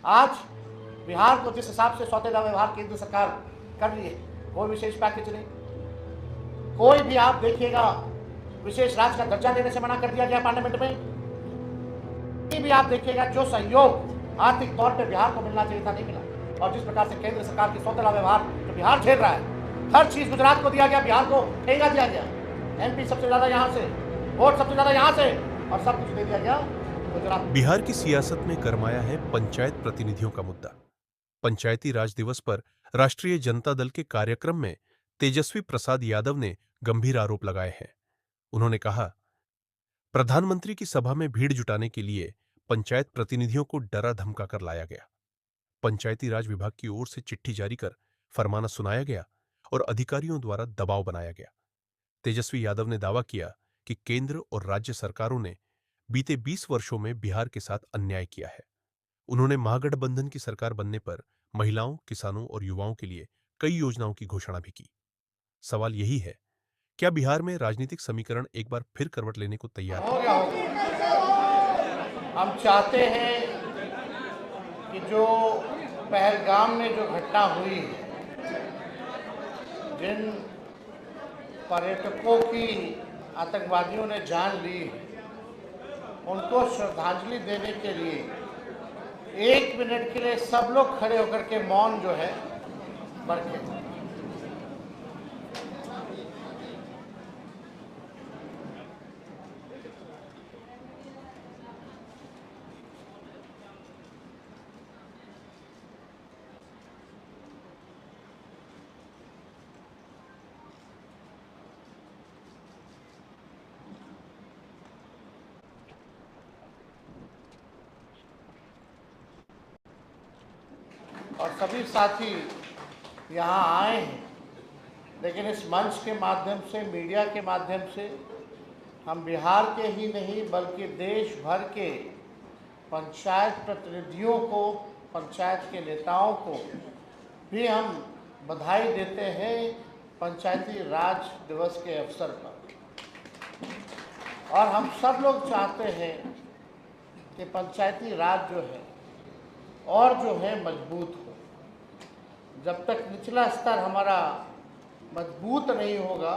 आज बिहार को जिस हिसाब से सौतेला व्यवहार केंद्र सरकार कर रही है, कोई विशेष पैकेज नहीं, कोई भी आप देखिएगा विशेष राज्य का दर्जा देने से मना कर दिया गया पार्लियामेंट में। भी आप देखिएगा जो सहयोग आर्थिक तौर पर बिहार को मिलना चाहिए था नहीं मिला, और जिस प्रकार से केंद्र सरकार की सौतेला व्यवहार जो बिहार झेल रहा है, हर चीज गुजरात को दिया गया, बिहार को ठेका दिया गया। एमपी सबसे ज्यादा यहाँ से, वोट सबसे ज्यादा यहाँ से, और सब कुछ दे दिया गया गुजरात। बिहार की सियासत में गरमाया है पंचायत प्रतिनिधियों का मुद्दा। पंचायती राज दिवस पर राष्ट्रीय जनता दल के कार्यक्रम में तेजस्वी प्रसाद यादव ने गंभीर आरोप लगाए हैं। उन्होंने कहा, प्रधानमंत्री की सभा में भीड़ जुटाने के लिए पंचायत प्रतिनिधियों को डरा धमका कर लाया गया। पंचायती राज विभाग की ओर से चिट्ठी जारी कर फरमाना सुनाया गया और अधिकारियों द्वारा दबाव बनाया गया। तेजस्वी यादव ने दावा किया कि केंद्र और राज्य सरकारों ने बीते 20 वर्षों में बिहार के साथ अन्याय किया है। उन्होंने महागठबंधन की सरकार बनने पर महिलाओं, किसानों और युवाओं के लिए कई योजनाओं की घोषणा भी की। सवाल यही है, क्या बिहार में राजनीतिक समीकरण एक बार फिर करवट लेने को तैयार है? हम चाहते हैं कि जो पहलगाम में जो घटना हुई है, जिन पर्यटकों की आतंकवादियों ने जान ली है, उनको श्रद्धांजलि देने के लिए 1 मिनट के लिए सब लोग खड़े होकर के मौन जो है बरके। और सभी साथी यहाँ आए हैं, लेकिन इस मंच के माध्यम से, मीडिया के माध्यम से हम बिहार के ही नहीं बल्कि देश भर के पंचायत प्रतिनिधियों को, पंचायत के नेताओं को भी हम बधाई देते हैं पंचायती राज दिवस के अवसर पर। और हम सब लोग चाहते हैं कि पंचायती राज जो है और जो है मजबूत हो। जब तक निचला स्तर हमारा मजबूत नहीं होगा,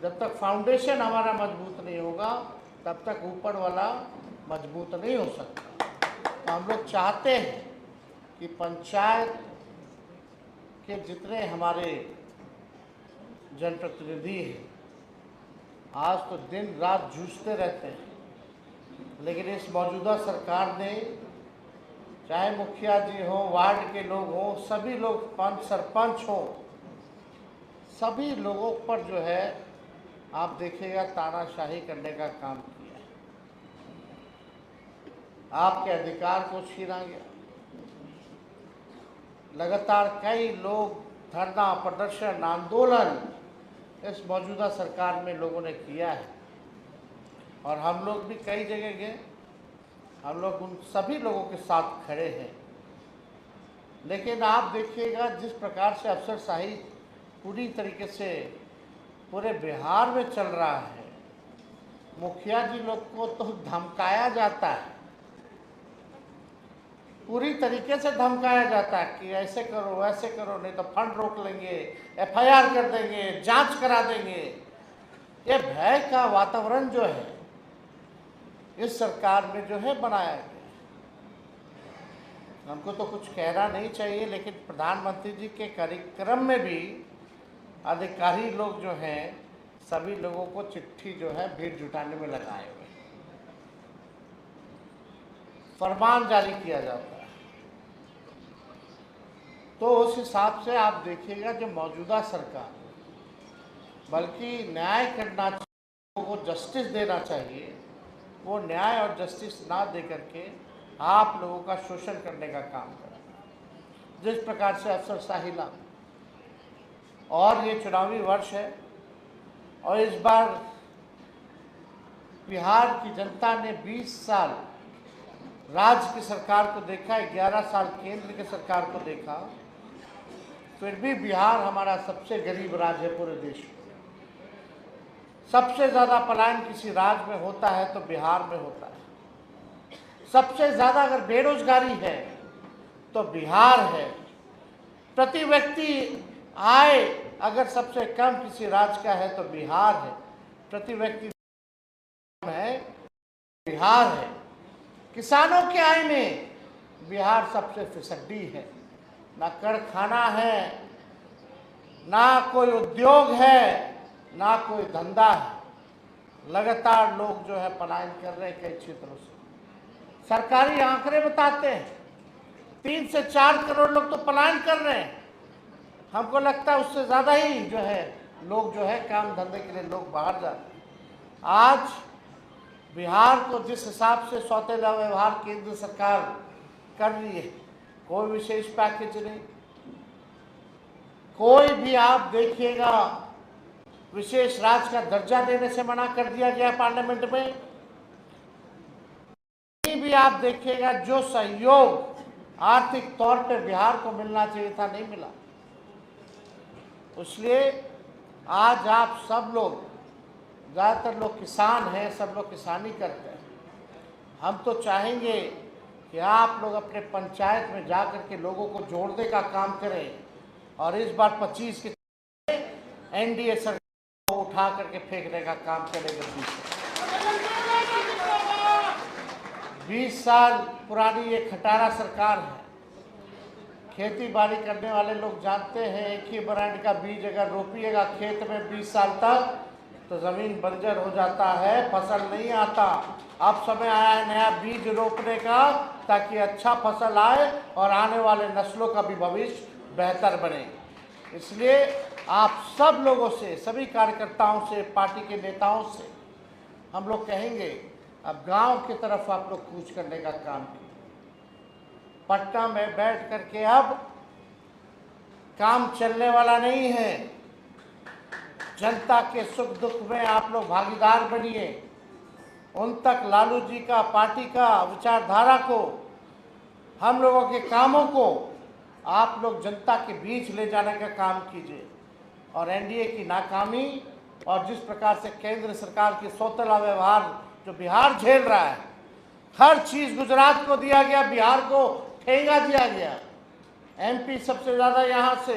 जब तक फाउंडेशन हमारा मजबूत नहीं होगा, तब तक ऊपर वाला मजबूत नहीं हो सकता। तो हम लोग चाहते हैं कि पंचायत के जितने हमारे जनप्रतिनिधि हैं, आज तो दिन रात जूझते रहते हैं, लेकिन इस मौजूदा सरकार ने, चाहे मुखिया जी हो, वार्ड के लोग हों, सभी लोग, पंच सरपंच हों, सभी लोगों पर जो है आप देखिएगा तानाशाही करने का काम किया है। आपके अधिकार को छीना गया। लगातार कई लोग धरना, प्रदर्शन, आंदोलन इस मौजूदा सरकार में लोगों ने किया है, और हम लोग भी कई जगह गए, हम लोग उन सभी लोगों के साथ खड़े हैं। लेकिन आप देखिएगा जिस प्रकार से अफसरशाही पूरी तरीके से पूरे बिहार में चल रहा है, मुखिया जी लोग को तो धमकाया जाता है, पूरी तरीके से धमकाया जाता है कि ऐसे करो, वैसे करो, नहीं तो फंड रोक लेंगे, एफआईआर कर देंगे, जांच करा देंगे। ये भय का वातावरण जो है इस सरकार में जो है बनाया गया। हमको तो कुछ कहना नहीं चाहिए, लेकिन प्रधानमंत्री जी के कार्यक्रम में भी अधिकारी लोग जो हैं, सभी लोगों को चिट्ठी जो है भीड़ जुटाने में लगाए हुए, फरमान जारी किया जाता है। तो उस हिसाब से आप देखिएगा जो मौजूदा सरकार बल्कि न्याय करना चाहिए, लोगों को जस्टिस देना चाहिए, वो न्याय और जस्टिस ना दे करके आप लोगों का शोषण करने का काम कर रहा है। जिस प्रकार से अफसरशाही ला, और ये चुनावी वर्ष है, और इस बार बिहार की जनता ने 20 साल राज्य की सरकार को देखा, 11 साल केंद्र की सरकार को देखा, फिर भी बिहार हमारा सबसे गरीब राज्य है पूरे देश में। सबसे ज़्यादा पलायन किसी राज्य में होता है तो बिहार में होता है। सबसे ज़्यादा अगर बेरोजगारी है तो बिहार है। प्रति व्यक्ति आय अगर सबसे कम किसी राज्य का है तो बिहार है। प्रति व्यक्ति है बिहार है। किसानों के आय में बिहार सबसे फिसड्डी है। ना कारखाना है, ना कोई उद्योग है, ना कोई धंधा है। लगातार लोग जो है पलायन कर रहे हैं कई क्षेत्रों से। सरकारी आंकड़े बताते हैं 3 से 4 करोड़ लोग तो पलायन कर रहे हैं। हमको लगता है उससे ज़्यादा ही जो है लोग जो है काम धंधे के लिए लोग बाहर जाते हैं। आज बिहार को जिस हिसाब से सौतेला व्यवहार केंद्र सरकार कर रही है, कोई विशेष पैकेज नहीं, कोई भी आप देखिएगा विशेष राज्य का दर्जा देने से मना कर दिया गया पार्लियामेंट में। कहीं भी आप देखिएगा जो सहयोग आर्थिक तौर पे बिहार को मिलना चाहिए था नहीं मिला। इसलिए आज आप सब लोग, ज़्यादातर लोग किसान हैं, सब लोग किसानी करते हैं। हम तो चाहेंगे कि आप लोग अपने पंचायत में जा कर के लोगों को जोड़ने का काम करें और इस बार 25 के एनडीए सरकार को उठा करके फेंकने का काम करेंगे। 20 साल पुरानी ये खटारा सरकार है। खेती बाड़ी करने वाले लोग जानते हैं एक ही ब्रांड का बीज अगर रोपिएगा खेत में 20 साल तक तो ज़मीन बंजर हो जाता है, फसल नहीं आता। अब समय आया है नया बीज रोपने का ताकि अच्छा फसल आए और आने वाले नस्लों का भी भविष्य बेहतर बने। इसलिए आप सब लोगों से, सभी कार्यकर्ताओं से, पार्टी के नेताओं से हम लोग कहेंगे अब गांव की तरफ आप लोग कूच करने का काम कीजिए। पटना में बैठ करके अब काम चलने वाला नहीं है। जनता के सुख दुख में आप लोग भागीदार बनिए। उन तक लालू जी का, पार्टी का विचारधारा को, हम लोगों के कामों को आप लोग जनता के बीच ले जाने का काम कीजिए। और एनडीए की नाकामी और जिस प्रकार से केंद्र सरकार की सौतेला व्यवहार जो बिहार झेल रहा है, हर चीज़ गुजरात को दिया गया, बिहार को ठेंगा दिया गया। एमपी सबसे ज़्यादा यहाँ से,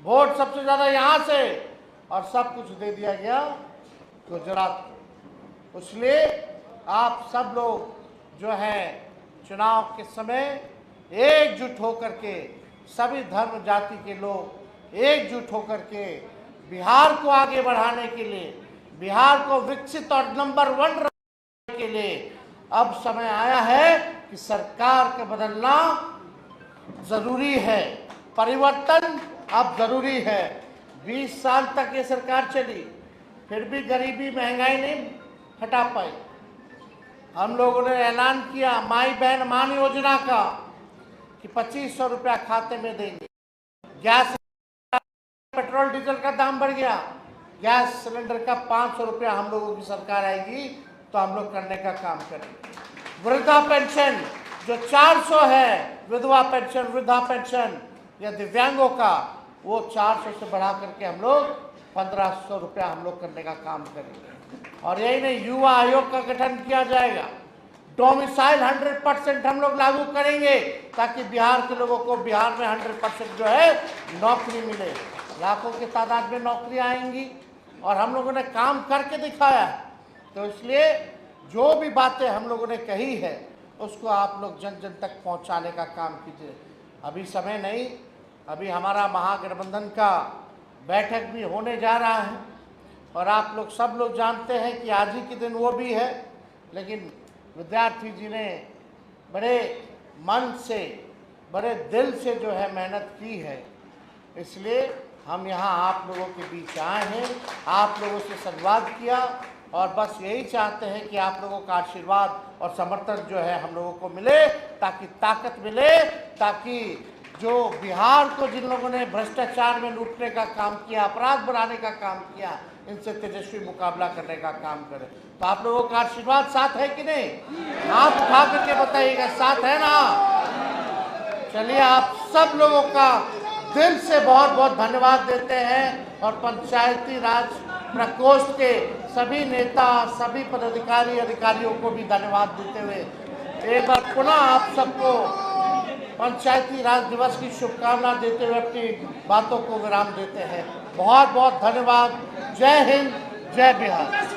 वोट सबसे ज़्यादा यहाँ से और सब कुछ दे दिया गया गुजरात को। इसलिए आप सब लोग जो है चुनाव के समय एकजुट होकर के, सभी धर्म जाति के लोग एकजुट होकर के बिहार को आगे बढ़ाने के लिए, बिहार को विकसित और नंबर 1 रखने के लिए अब समय आया है कि सरकार को बदलना जरूरी है। परिवर्तन अब जरूरी है। 20 साल तक ये सरकार चली, फिर भी गरीबी महंगाई नहीं हटा पाई। हम लोगों ने ऐलान किया माई बहन मान योजना का कि 2500 रुपया खाते में देंगे। गैस, पेट्रोल डीजल का दाम बढ़ गया, गैस सिलेंडर का 500 रुपया हम लोगों की सरकार आएगी तो हम लोग करने का काम करेंगे। वृद्धा पेंशन जो 400 है, विधवा पेंशन, वृद्धा पेंशन या दिव्यांगों का, वो 400 से बढ़ा करके हम लोग 1500 रुपया हम लोग करने का काम करेंगे। और यही नहीं, युवा आयोग का गठन किया जाएगा। डोमिसाइल 100% हम लोग लागू करेंगे ताकि बिहार के लोगों को बिहार में 100% जो है नौकरी मिले। लाखों की तादाद में नौकरियां आएंगी और हम लोगों ने काम करके दिखाया है। तो इसलिए जो भी बातें हम लोगों ने कही है उसको आप लोग जन जन तक पहुंचाने का काम कीजिए। अभी समय नहीं, अभी हमारा महागठबंधन का बैठक भी होने जा रहा है और आप लोग सब लोग जानते हैं कि आज ही के दिन वो भी है। लेकिन विद्यार्थी जी ने बड़े मन से, बड़े दिल से जो है मेहनत की है, इसलिए हम यहाँ आप लोगों के बीच आए हैं, आप लोगों से संवाद किया और बस यही चाहते हैं कि आप लोगों का आशीर्वाद और समर्थन जो है हम लोगों को मिले, ताकि ताकत मिले, ताकि जो बिहार को जिन लोगों ने भ्रष्टाचार में लूटने का काम किया, अपराध बढ़ाने का काम किया, इनसे तेजस्वी मुकाबला करने का काम करें। तो आप लोगों का आशीर्वाद साथ है कि नहीं? हाथ उठा करके बताइएगा, साथ है ना? चलिए, आप सब लोगों का दिल से बहुत बहुत धन्यवाद देते हैं और पंचायती राज प्रकोष्ठ के सभी नेता, सभी पदाधिकारी, अधिकारियों को भी धन्यवाद देते हुए एक बार पुनः आप सबको पंचायती राज दिवस की शुभकामना देते हुए अपनी बातों को विराम देते हैं। बहुत बहुत धन्यवाद। जय हिंद, जय बिहार।